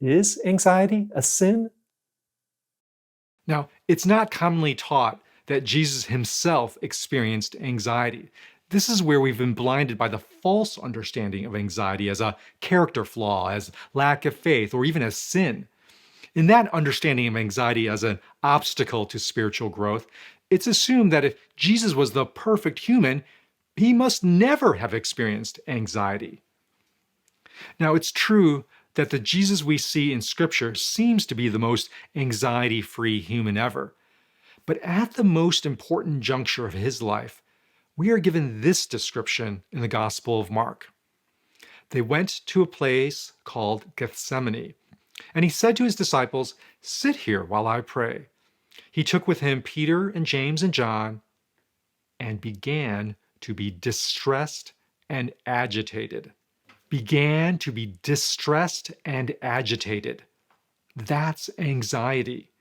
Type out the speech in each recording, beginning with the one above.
Is anxiety a sin? Now, it's not commonly taught that Jesus himself experienced anxiety. This is where we've been blinded by the false understanding of anxiety as a character flaw, as lack of faith, or even as sin. In that understanding of anxiety as an obstacle to spiritual growth, it's assumed that if Jesus was the perfect human, he must never have experienced anxiety. Now, it's true that the Jesus we see in Scripture seems to be the most anxiety free human ever. But at the most important juncture of his life, we are given this description in the Gospel of Mark. They went to a place called Gethsemane, and he said to his disciples, "Sit here while I pray." He took with him Peter and James and John and began to be distressed and agitated. Began to be distressed and agitated. That's anxiety.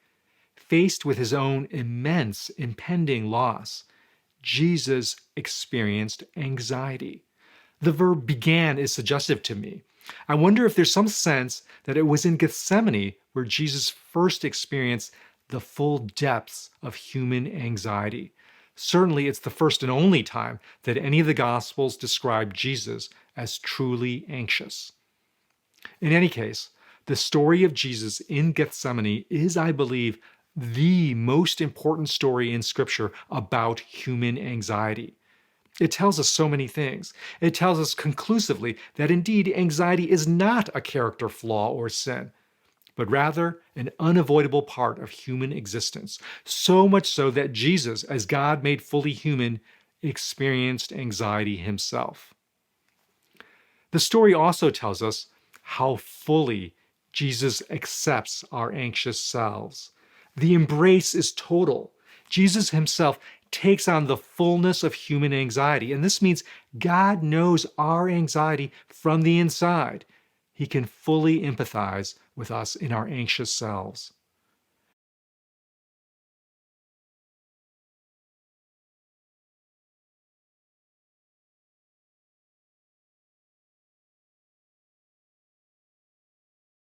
Faced with his own immense impending loss, Jesus experienced anxiety. The verb began is suggestive to me. I wonder if there's some sense that it was in Gethsemane where Jesus first experienced the full depths of human anxiety. Certainly, it's the first and only time that any of the Gospels describe Jesus as truly anxious. In any case, the story of Jesus in Gethsemane is, I believe, the most important story in Scripture about human anxiety. It tells us so many things. It tells us conclusively that indeed anxiety is not a character flaw or sin, but rather an unavoidable part of human existence. So much so that Jesus, as God made fully human, experienced anxiety himself. The story also tells us how fully Jesus accepts our anxious selves. The embrace is total. Jesus himself takes on the fullness of human anxiety, and this means God knows our anxiety from the inside. He can fully empathize with us in our anxious selves.